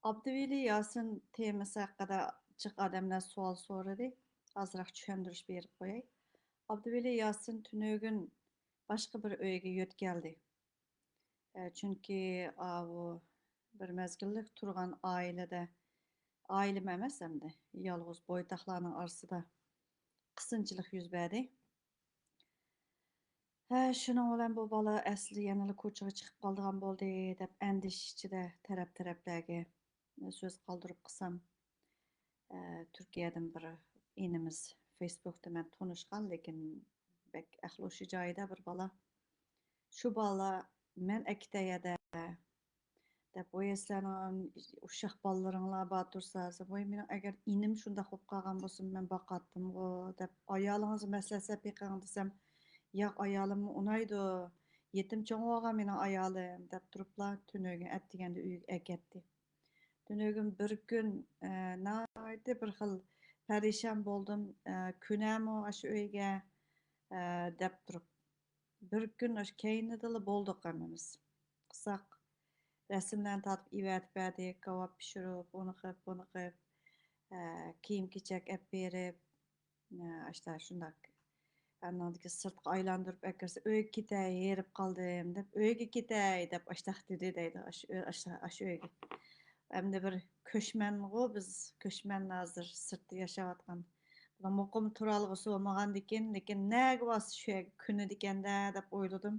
Abduveli Yasin teması hakkında çık adamlar sual soradı. Azırak düşündürüş berip koyay. Abduveli Yasin tünögün başka bir öyge yöt geldi. Çünkü o bir mezgillik turgan ailede ailem emas emdi. Yalğız boytaqlarının arasında qısınçılık yüz berdi. Şunun olan bu bala əsli yanılı koçağa çıkıp kaldığan boldu dep endiş içide tarap-taraplarga söz kaldırıp kısam. Türkiye'den bir inimiz Facebook'ta men tanışkan lekin bek ahloşu joyida bir bala. Şu bala men ekiteyede dep oýaslanan uşak balllarыңla batursa, boy men eger inim şunda hop kalgan bolsam men bakatdım go dep aýalyňyzy meselese pekan desem, ýak aýalym unaydy. Yetim çoň bolgan meniň aýalym dep turupla tünögün etdigende üýge eketdi. Dünögün bir gün naýdy bir hil perişan boldum. Künämi aş öýge dep turup. Bir gün aş keýnidili boldyk hemmemiz. Kısak resimden tatıp iwätip berdik, gawap pişirip, onu kyp, bunu kyp, kiyim-kechek ep berip, aşda şundak andandyky sırtga aýlandyryp ekirse öýge gitäý, herip kaldym dep, öýge gitäý dep aşdaq dedi diýdi aş öýge. Hem de bir köşmen go biz köşmen hazır sırtda yaşawatgan. Bula mokum turalgy soğumagan diken, lekin näge bas şu küni dikende dep oýladym.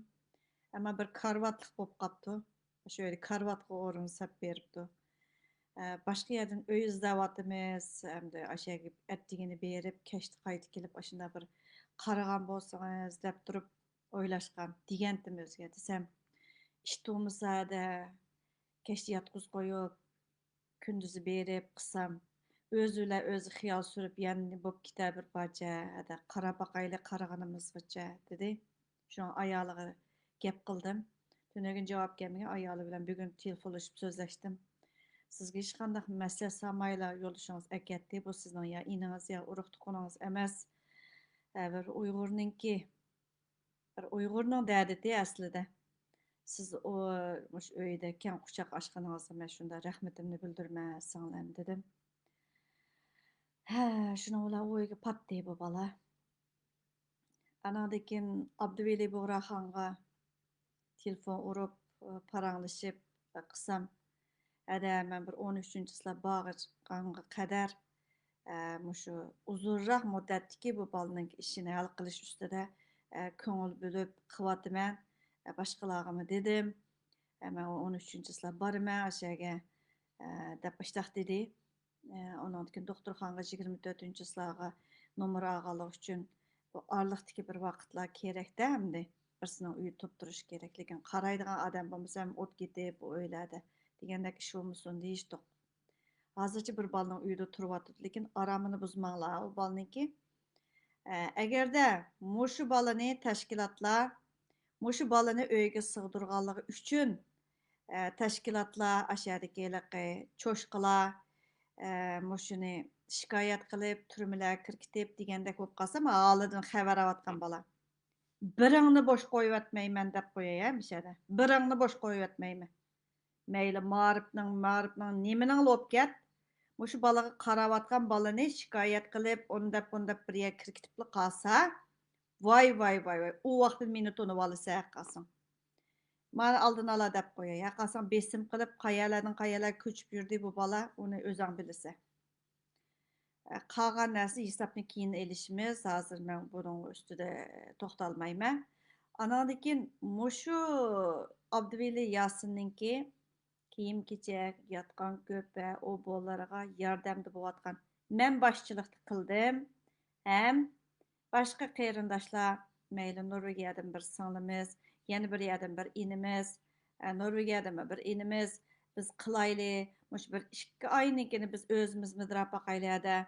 Ama bir karvatlyk bolup gapdy. Şöyle karvatga orun sap beripdi. Başka yerden öý izläwatymyz, hemde aşağı etdigini berip, keşdi gaýty kelip aşynda bir karagan bolsaňyz dep durup oýlaşgan. Digendim özge desem, iştumysa-da keşdi ýatgyz goýup, kündüzi berip kısam özüle özü hiyal sürüp yani bop gider bir parça da kara bakaýla karaganymyzgaça dedi. Şoň aýalyga gep kıldım. Dünegin jogap gelmege aýaly bilen bugün telefonlaşyp sözleşdim. Sizge hiç kandak mesele samayla ýoluşyňyz eketdi. Bu sizin ya iniňiz ya urukdy konaňyz emas. Bir Uýgurnyňki bir Uýgurnyň dädeti aslida. Siz o muş öýde keň quçak açganyňyzda men şunda rahmetimni bildirme saňlam dedim. Şuna ola oýga patdy bu bala. Anandykin Abduveli Buğraxanga telefon urup, paraňlaşyp, kysam, men bir 13-nji sylap bagyşganga kadar muşu uzunrak muddatdiki bu balanyň işini hal kılış üstüde köňül bölüp kywatyman. Başgalarga dedim. Men 13-nji sylap barman aşaga dep başdaq dedi. Ondan keyin doktorxanaga 24-nji sylaga nomer agalyk üçin bu arlykdyky bir wagtlar kerek dämdi. Birsiniň uýu tutduruş kerek, lekin garaýdygan adam bolmasam ot gidip öýlerde degендek iş bolmasun diýişdik. Hazırçı bir balanyň uýda turýatdy, lekin aramyny buzmaňlar. O balanyňki egerde muşu balany teşkilatlar muşu balany öýge sygdyrganlygy üçin teşkilatlar aşağıdakiler çoşqılar muşuni şikayet kılıp türmeler kirkitip degендek bolup kalsa ama ağladan haber avatkan bala. Biriňni boş koyup etmeymen dep koýaýamişede. Biriňni boş koyup etmeymi. Meýli maripnyň nimeniň lop ket. Muşu balaga karawatkan balany şikayet kılıp ondap bir ýer kirkitipli kalsa, vay. O wagtda meni tonup alsa kalsın. Mana aldın ala dep koýaý. Ya kalsam besim kılıp qaýalardan qaýalar köçüp ýürdi bu bala, onu özüň bilirse. Kalgan näse hesapny keyin elişimiz. Hazır men bunuň üstüde toktalmaýman. Anandykin muşu Abduveli Yasinninki kiyim-kechek, yatgan köpe, o bollarga yardamda bolýatgan. Men başçylykdy kıldım. Hem başka qeyrindaşlar, meýli Norwegiýadan bir singlimimiz, ýene bir ýerden bir inimiz, Norwegiýadan bir inimiz, biz kılaýly, muş bir 2 aýnykini biz özümiz midrap bakaýla-da.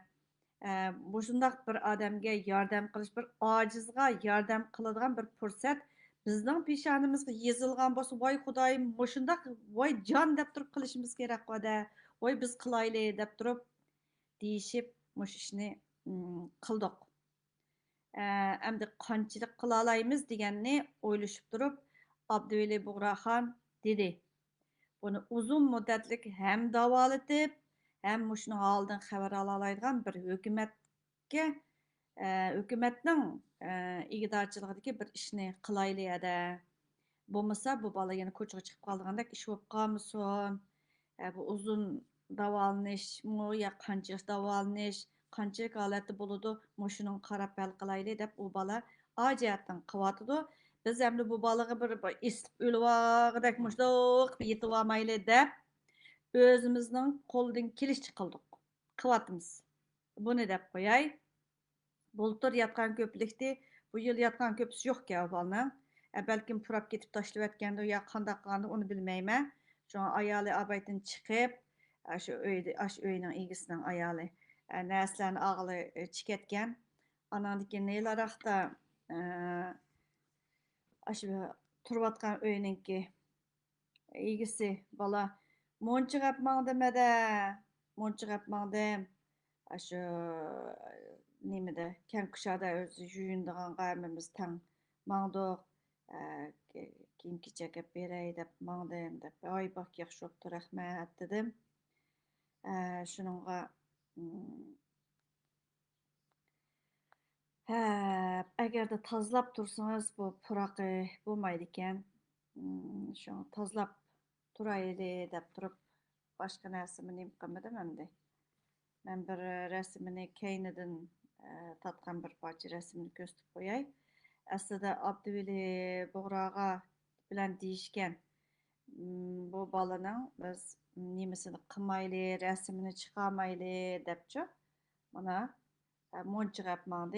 Bu şundaq bir adamga yardam kılıç, bir acizga yardam kıladigan bir pursat bizning peşanymyzga ýezilgan bolsa, vay Hudaýym, muşundaq vay jan dep turup kılışymyz gerek wada. Vay biz kılaýly dep turup diýişip muş işni kıldyk. Emdi qançylyk kıla alaýmyz degenni oýlaşyp turup Abduveli Buğraxan dedi. Bunu uzun müddetlik hem davalatıp hem muşunu haldan xabar alalaydigan bir hökümetke hökümetning igidarçılığındaki bir işni qilayli ede. Bo'lmasa bu bola yana ko'chaga chiqib qoldigandek ish bo'lib qolmasin. Bu uzun davolanish ya qancha davolanish qanchalik holatda bo'ladi mushuning qarab hal qilayli deb u bola ojiyatdan qilyotidi. Biz endi bu bolaga bir isib o'livog'idek mushdoq yetib olmayli deb o'zimizning qo'ldan kelishcha qildik qilyapmiz. Buni deb qo'yay. Bultur yatgan köplikti. Bu yıl yatgan köpüsü yok ya balının. Belki purap getip taşlıvetkendi ya qandaq qandı onu bilmeyme. Şu an ayalı abaytın çıkıp aş öyünün ilgisinin ayalı nəslərini ağlı çiketken. Anandaki neylarak da aşı turvatkan öyününki ilgisi bala monçuk yapmağı demede. Monçuk yapmağı dem. Aşı nimede ken kuşada öz juyunduğun qaymımız tan mağduq kim kichek berey deb mağdayım deb ay bak yaxşı oldu rahmet dedim. Şununla eğer de tazlap dursanız bu puraqı bulmaydı iken şu an tazlap turaylı deb durup başka nərsimi nim qılmadım endi. Ben bir resimini Keyne'den tatkan bir parça resimini gösterip koyay. Aslında Abdüveli Buğrağa bilen deyişken bu balının biz nimesini qımaylı, resimini çıkamaylı depçi. Bana monçuk yapmadı.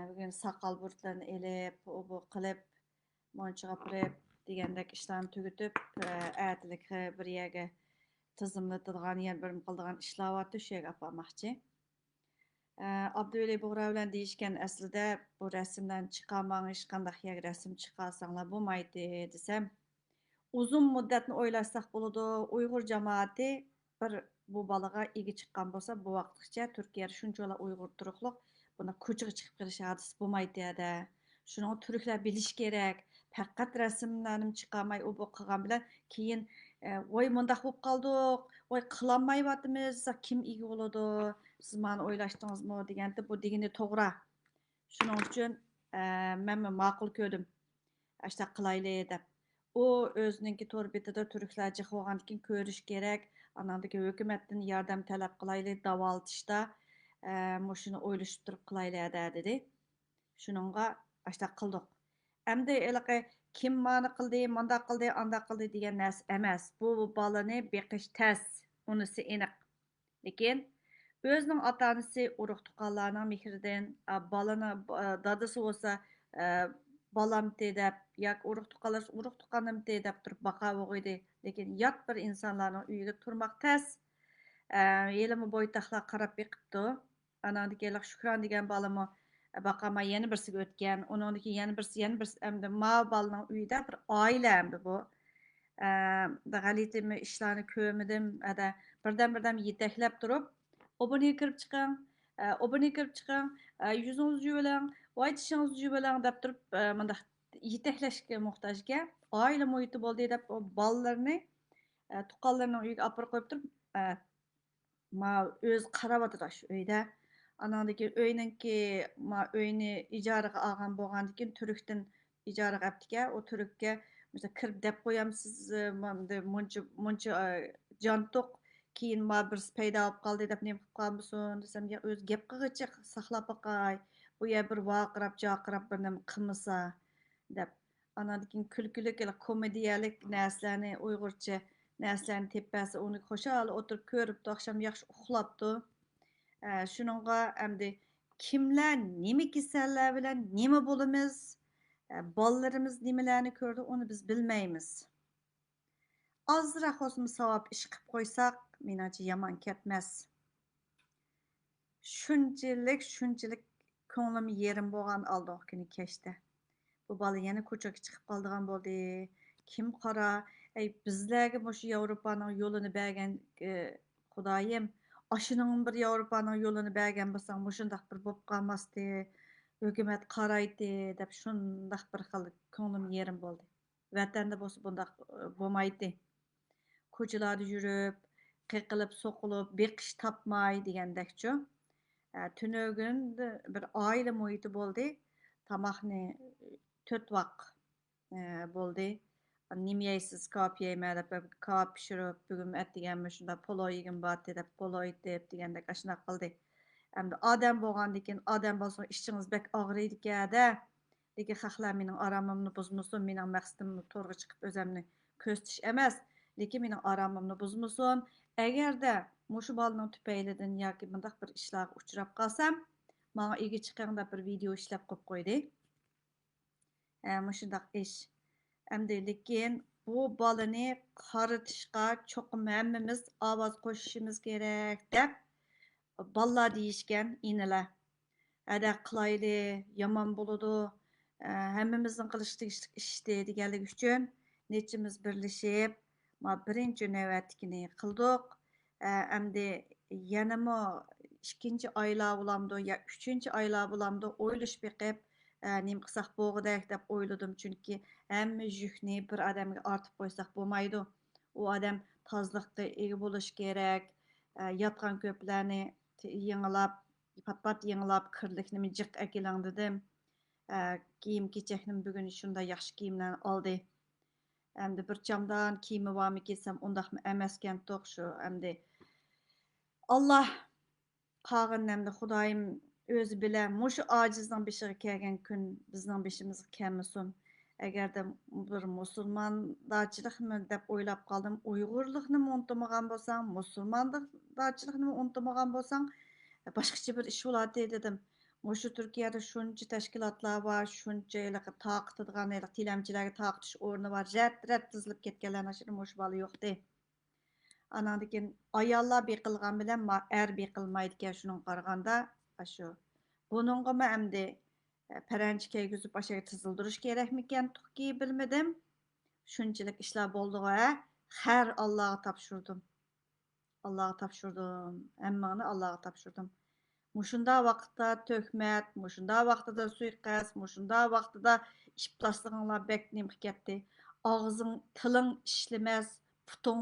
Bugün sakal burtlarını elip, bu qilip, monçuk yapıp, degендek işlerini tügütüp, əyetilik bir yerge tizimlatadigan yer bir qildigan ishlavatı şey yapamaqçı. Abdüveli Buğra bilen deyişken aslida bu resimden çıqamamış, qandaq yer resim çıqarsanlar bo'lmaydi desem, uzun müddetni o'ylasak bo'ladi. Uyg'ur cemaati bir bu balaga igi chiqqan bo'lsa, bu vaqtgacha Turkiyada shunchalar Uyg'ur turuqliq buni ko'chaga chiqib qilish hadisi bo'lmaydi dedi. Shuni turklar bilish kerak. Faqat rasmlarni chiqarmay u bu qilgan bilan keyin voy mundaq bo'lib qoldik, voy qilolmayapmiz, kim igi bo'ladi, siz mani o'ylashdingizmi deganda bu degani to'g'ri. Shuning uchun men ma'qul ko'rdim. Ashta qilayli deb. O özününki tor betida turklarca qilgandan ko'rish kerak. Anandagi hökumatdan yordam talab qilayli davoltishda mushuni o'ylashib turib qilayli dedi. Shuningga ashta qildik. Endi iliqi kim mani qildi, manda qildi, anda qildi degan narsa emas. Bu bolani beqish tas, unisi aniq. Lekin o'zining ota-onasi urug' tuqqanlarning mehridan balani dadasi bo'lsa balam deb yoki urug' tuqqanim deb turib baqavog'idi. Lekin yot bir insonlarning uyiga turmoq tas. Yelimi bo'ytaqlar qarab beqibdi. Anandagi Shukron degan balami baqama yana birsiga o'tgan. Uningdagi yana birsi endi ma balaning uyida bir oila endi bu. G'alitimi ishlarni ko'rmadim. Birdan yetaklab turib, obuni kirib chiqing, obuni kirib chiqing, yuzingizni yuviling, voy tishingizni yuviling deb turib, bunda yetaklashga muhtojga oila muhiti bo'ldi deb o bolalarni tuqqanlarning uyiga olib qo'yib turib, ma o'z qarab shu uyda. Anandagi uyninki ma uyni ijaraga olgan bo'lgandan keyin turkdan ijaraga olibdika, o turkka mesela kirib deb qo'yamsiz, muncha jontoq keyin ma bir paydo bo'lib qoldi deb nima qilib qolmasin desam, ya o'zi gap qilg'ichi saqlab boqay, bu yer bir vaqirab jaqirab bir nima qilmasa deb. Anandagi kulkulik komediyalik narsalarni uyg'urcha narsalarni tepasi uni xo'shal o'tirib ko'ribdi, oqshom yaxshi uxlabdi. Shuningga endi kimlar nima kasallar bilan nima bo'lamiz, bolalarimiz nimalarni ko'rdi, uni biz bilmaymiz. Azroq olsun savob ish qilib qo'ysak, menimcha yomon ketmas. Shunchalik ko'nglim yerim bo'lgan oldingi kuni kechda. Bu bola yana ko'chaga chiqib qoldigan bo'ldi. Kim qara, bizlarga shu Yevropaning yo'lini bergan Xudoyim, ashuning bir Yevropaning yo'lini bergan bo'lsang, mushundaq bir bo'lib qolmasdi. Hökumət qaraydı deb shundaq bir xil ko'nglim yerim bo'ldi. Vatanda bo'lsa bundaq bo'lmaydi. ko'chalarda yurib, qiqilib, so'qilib, beqish tapmay degandekçi. Tünögün bir aile muhiti boldy. Tamaqni 4 vaq boldy. Nim yeysiz kap yeyme dep kap pişirip bugün etdigenme şunda polo yegin batdy dep polo dep degendek aşna qıldy. Hem de adam bolgandyken adam bolsa işçiniz bek ağrıydyke-de. Leki xalqlar mening aramımni buzmusun, mening maqsadimni to'g'ri chiqib o'zimni ko'zitish emas, lekin mening aramımni buzmusun. Agarda mushu bolaning tufaylidan yoki bundaq bir ishlarga uchrab qolsam, menga ega chiqing deb bir video ishlab qo'yib qo'ydi. Mushundaq ish. Endi lekin bu bolani qaritishga cho'qim hammamiz ovoz qo'shishimiz kerak deb bolalar deyishgan inilar. Ada qilayli, yomon bo'ladi. Hammamizning qilish tegishli ish deganlik uchun nechimiz birlashib, ma birinchi navbatdagini qildik. Endi yanama ikkinchi oylar bo'lamdi, yo uchinchi oylar bo'lamdi o'ylashib beqib, nima qilsaq bo'g'dak deb o'yladim, chunki hamma yukni bir odamga ortib qo'ysak bo'lmaydi. U odam tozlikqa ega bo'lish kerak. Yotgan ko'plarni yangilab pat-pat yangilab kirlikni jiq akilang dedim. Kiyim kechakni bugun shunda yaxshi kiyimlarni oldi. Endi bir chamdan kiyimi bormi kelsam undaqmi emaskan to'q shu. Endi Allah qag'in endi Xudoyim o'zi bilan mushu ojizning beshiga kelgan kun bizning beshimizga kelmasin. Agarda bir musulmondachilikmi deb o'ylab qoldim, uyg'urlikni unutmagan bo'lsam, musulmondachilikni unutmagan bo'lsam, boshqacha bir ish bo'ladi dedim. Mushu Turkiyada shuncha tashkilotlar bor, shuncha taqitadigan tilamchilarga taqitish o'rni bor. Rat tizilib ketganlarning ichida mushu bola yo'qdi. Anandan ayollar beqilgan bilan er beqilmaydi ekan shuning qaraganda shu. Buningga men endi paranji kiygizib aşağı tizildirish kerakmikan to'qki bilmadim. Shunchalik ishlar bo'ldi-a, har Allohga topshirdim. Allohga topshirdim. Hammani Allohga topshirdim. Mushunda vaqtda töhmet, mushunda vaqtida suiqasd, mushunda vaqtida işplasliginglar bek nim ketdi. Og'zing, tiling ishlamas, putung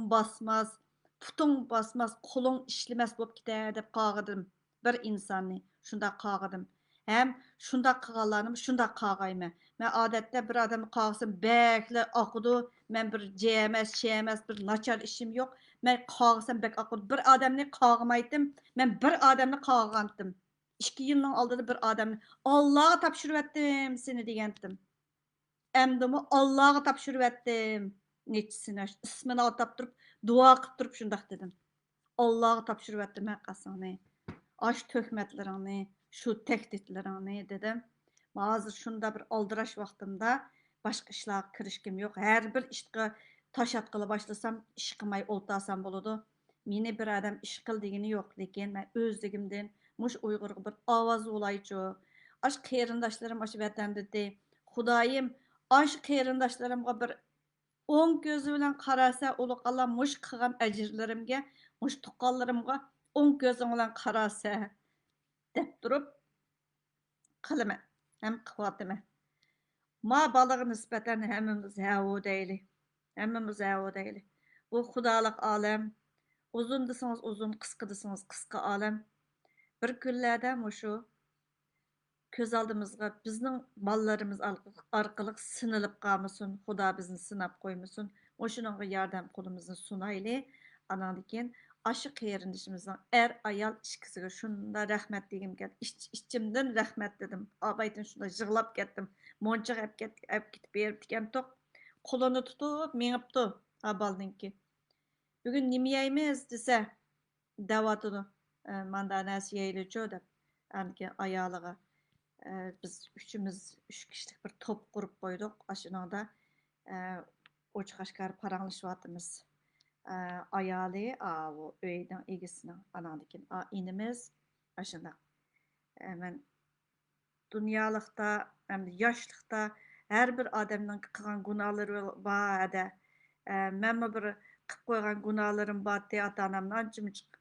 basmas, qo'ling ishlamas bo'lib ketadi deb qog'idim bir insonni. Shunda qog'idim. Hem shunda qilganlarni shunda qog'ayman. Men odatda bir odamni qog'sam bekli oqidi, men bir jemas, bir nachar ishim yo'q. Men qog'sam bek oqidi. Bir odamni qog'maydim. Men bir odamni qog'andim. 2 yilning oldida bir odamni Allohga topshirib seni degandim. Emdimi Allohga topshirib nechisini ismini atab turib, duo qilib turib shundaq dedim. Allohga topshirib haqqasini. Aş töhmetlerini, şu tehditlerini dedim. Hazır şunda bir aldırış vaqtimda başqa işlarga kirishkim yo'q. Her bir ishga taş atqıla başlasam, ish qilmay o'ltasam bo'ladi. Meni bir odam ish qil degani yo'q, lekin men o'zligimdan mush Uyg'urga bir ovoz bo'laychi. Aş qarindoshlarim aş vatanda dedi. Xudoyim, aş qarindoshlarimga bir 10 ko'zi bilan qarasa, uloq Allah mush qilgan ajrlarimga, mush tuqqanlarimga 10 ko'zing bilan qarasa deb turib qilaman. Ham qilyapman. Ma balaga nisbatan hammamiz havo deyli. Hammamiz havo deyli. Bu xudolik olam. Uzun desangiz uzun, qisqa desangiz qisqa olam. Bir kunlarda mushu ko'z oldimizga bizning bolalarimiz orqali sinilib qolmasin. Xudo bizni sinab qo'ymasin. O'shuningga yordam qo'limizni sunayli. Anandan aşı qeyrinishimizning ayol ikkisiga shunda rahmat degim keldi. İçimden rahmat dedim. Abaydan shunda yig'lab ketdim. Monchiq ap ketib berib ekan to'q. Qo'lini tutib mengibdi abalninki. Bugun nima yeymiz desa davatini manda nas yeylichu deb. Anki ayoliga biz üçümüz 3 kişilik bir top qurup qo'ydik. Ashuningda ochiqashkar paranglashyotymiz. Ayali o öyden egisinin anandikin inimiz aşında men dünyalıkta hem de yaşlıkta her bir adamın qilgan günahları var da men bir qilib qo'ygan günahlarım var diye ata-onamdan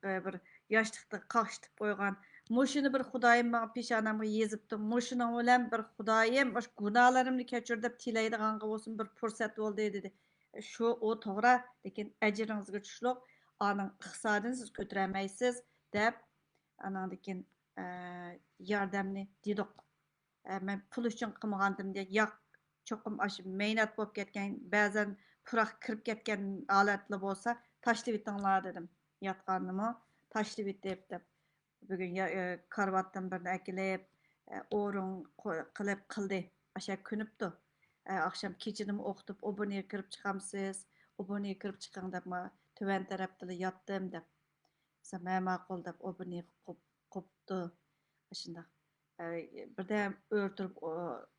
bir yaşlıkta qaştib qo'ygan mushuni bir Xudoyim menga peshonamga yezibdi. Mushuning bilan bir Xudoyim o'sha günahlarımni kechir deb tilaydiganga bo'lsin bir fursat bo'ldi dedi. Şu o to'g'ri, lekin ajringizga tushliq, aning iqtisodini siz ko'tarolmaysiz deb anandan keyin yordamni dedik. Men pul uchun qilmagandim deb yo'q, cho'qim ash mehnat bo'lib ketgan, ba'zan puroq kirib ketgan holatlar bo'lsa, tashlab etinglar dedim. Yotgannimi tashlab etib deb. Bugun karvatdan birini akilib, o'rin qilib qildi. Asha kunibdi. Akşam keçidim o'qitib, oboniga kirib chiqamsiz, oboniga kirib chiqing deb ma tuvan tarafda yotdim deb. Sen ma'qul deb oboniga qopdi. Shundoq. Birden o'rtirib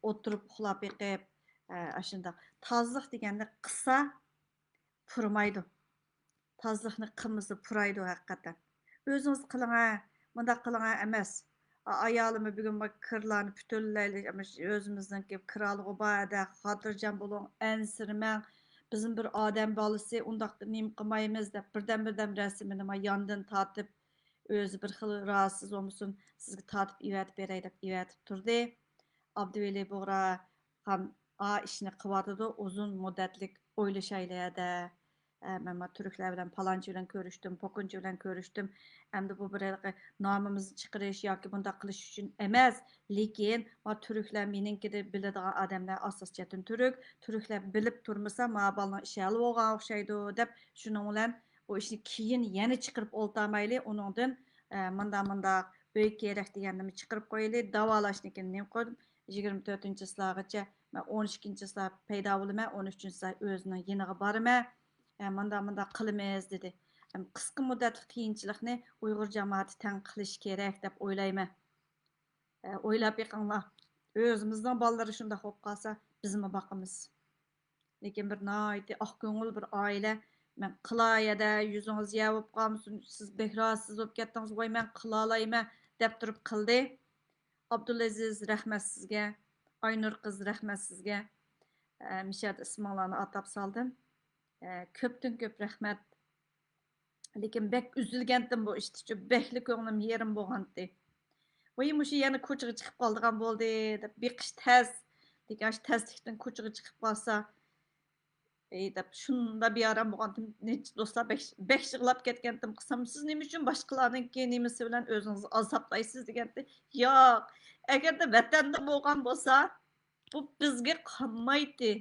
o'tirib uxlab yiqib, shundoq. Tozliq deganda qissa purmaydi. Tozliqni qilmasa puraydi haqiqatan. O'zingiz qiling ha, bundaq qiling ha emas. Ayolimi bugun bak kırlarını bütünleyle ama özümüzden ki kralı obada hatırcan bulun ensirmen bizim bir adem balısı undaq nim qılmayımız da birden resimini ma yandan tatıp özü bir xil rahatsız olmuşsun sizge tatıp ivetip berey dep ivetip turdu. Abdüveli Buğra ham a işini qıvatıdı uzun müddetlik oylaşaylıya ben Türkler bilen palanca bilen görüştüm, pokuncu bilen görüştüm. Hem de bu bir namımızı çıkarış yoki bunda qilish uchun emas, lekin ma Türkler meninkide biladigan odamlar asosiyatan Türkler bilib turmasa ma balning ishi hal bo'lgan o'xshaydi deb shuning bilan bu ishni keyin yana chiqarib oltamayli, uningdan manda uy kerak deganini chiqarib qo'yayli, davolashnikini men qo'ydim. 24 ıslagacha men 12 ıslag paydo bo'laman, 13 ıslag o'zining yeniga boraman. Manda qilamiz dedi. Qisqa muddatli qiyinchilikni Uyg'ur jamoati tan qilish kerak deb o'ylayman. O'ylab yiqinglar. O'zimizning bolalari shunday bo'lib qolsa, bizmi boqamiz. Lekin bir noiti oq ko'ngil bir oila men qilayada yuzingiz yavib qolmasin, siz behrosiz bo'lib ketdingiz, voy men qila olayman deb turib qildi. Abdulaziz rahmat sizga, Aynur qiz rahmat sizga. Mishat isminglarni atab saldim. Köptün köp rahmat. Lekin bek üzülgendim bu işte. Bekli ko'nglim yerim bo'lgandi. Voy mushu yana ko'chaga chiqib qoldigan bo'ldi deb beqish tez. Lekin ash tezlikdan ko'chaga chiqib qolsa, deb shunda bir aram bo'lgandim. Necha do'stlar bek yig'lab ketgandim. Qisam siz nima uchun boshqalarningki nimasi bilan o'zingizni azoblaysiz deganda, yo'q. Agarda vatanda bo'lgan bo'lsa, bu bizga qolmaydi.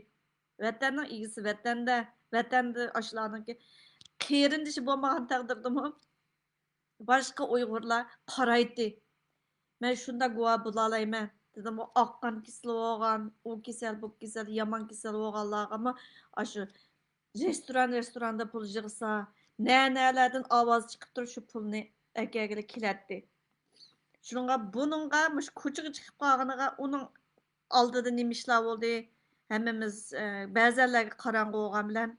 Vatanning egisi vatanda ashlarningki qerindishi bo'lmagan taqdirdami boshqa Uyg'urlar qaraydi. Men shunda guvoh bo'la olmayman. Dedim o oqqan kasal bo'lgan, u kasal, bu kasal, yomon kasal bo'lganlarga shu restoranda pul yig'sa, na'nalardan ovoz chiqib turib shu pulni akaga keladi. Shunga buningga mush ko'chaga chiqib qolganiga uning oldida nima ishlar bo'ldi? Hammamiz ba'zanlarga qarang'i bo'lgan bilan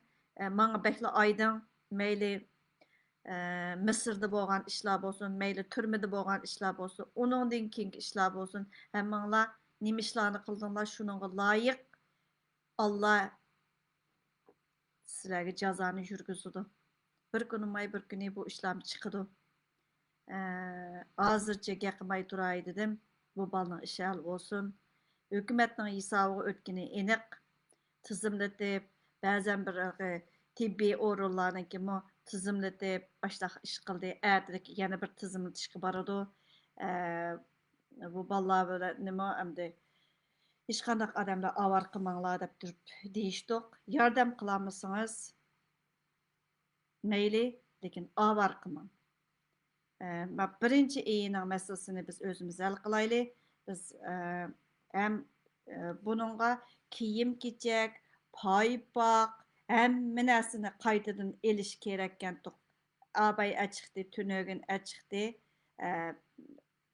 menga bekla oydin mayli Mısırda bo'lgan ishlar bo'lsin, mayli turmada bo'lgan ishlar bo'lsin, uningdan keyingi ishlar bo'lsin, hammanglar nima ishlarni qildinglar, shuningga loyiq Alloh sizlarga jazoni yurgizadi. Bir kunimay bir kuni bu ishlarni chiqadi. Hozircha gapirmay turay dedim. Bu balning ishi hal bo'lsin. Hukumatning hisobiga o'tgani aniq. Tizimlatib, ba'zan bir tibbiy o'rinlarniki tizimlatib boshqa ish qildi. Ertalik yana bir tizimlatishga boradi. Bu bolalar bilan nima endi hech qanday odamlar avar qilmanglar deb turib deyishdik. Yordam qilamisangiz mayli, lekin avar qilmang. Birinchi iyining masalasini biz o'zimiz hal qilayli. Biz ham buningga kiyim-kechak, paypoq, hamma narsani qaytadan elish kerak ekan. Abay açıqdı, tünögün açıqdı.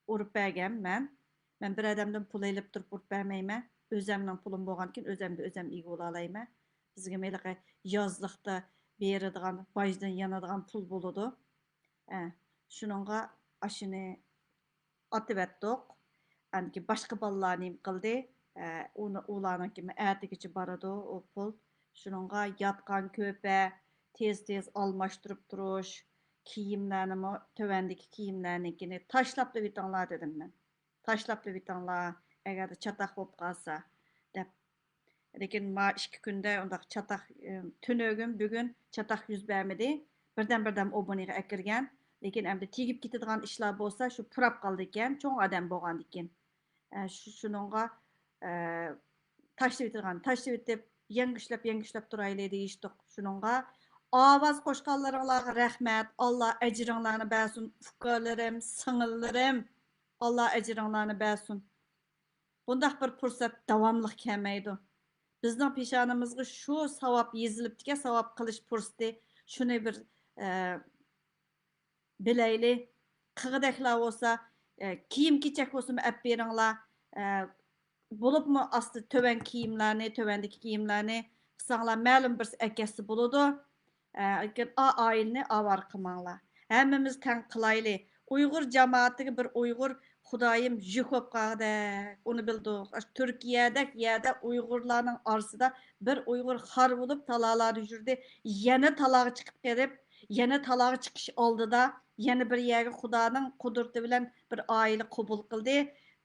Urib bergan men. Men bir adamdan pul elib turib urib bermayman. Özümning pulim bo'lgankin o'zimni o'zim ega bo'la olayman. Bizga meliqi yozliqda beradigan, bajdan yanadigan pul bo'ladi. Shuningga ashuni atib etdik. Anki boshqa bolalar nim qildi. Ularningki ertagacha boradi o pul. Shuningga yotgan ko'pa tez almashtirib turish, kiyimlarni tövəndəki kiyimlərnikini taşlab da bitanlar dedim mən. Taşlab da bitanlar, əgər də çataq olub qalsa, dəb. Lekin ma 2 günde undaq çataq tünögün bugün çataq yüz bermedi. Birden oboniga ekirgen. Lekin endi tegip ketadigan ishlar bolsa shu purap qaldı ekan, çoğ adam bolgan ekan. Şununğa taşlayıp etip yengişlep duraylı deyişdik şununğa. Avaz qoşqanlarınlarga rahmet. Allah ecrinlarını bersin. Fuqarlarım, singillerim. Allah ecrinlarını bersin. Bundaq bir fursat davamlıq kelmeydi. Bizning peshonamizga shu savob yezilibdiki, savob qilish fursati. Shuni bir e, bilayli. Qig'idaklar bo'lsa, kiyim-kechak bo'lsin, olib beringlar. E, Bo'libmi asti töven kiyimlarni, tövendeki kiyimlarni qilsanglar ma'lum bir akasi bo'ladi. Lekin oilani avar qilmanglar. Hammamiz tang qilayli. Uyg'ur jamoatiga bir Uyg'ur Xudoyim yük bo'lib qoldi. Uni bildik. Turkiyada yerda Uyg'urlarning orasida bir Uyg'ur xor bo'lib talalarda yurdi. Yana talaga chiqib kelib, yana talaga chiqish oldida yana bir yerga Xudoning qudrati bilan bir oila qabul qildi.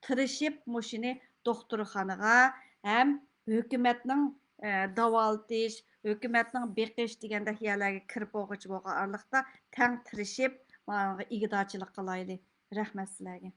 Tirishib mushini doktorxonaga ham hukumatning davolatish, hukumatning beqish degandek yerlarga kirib o'g'ich bo'lgan arliqda tang tirishib, ig'dochilik qilayli. Rahmat sizlarga.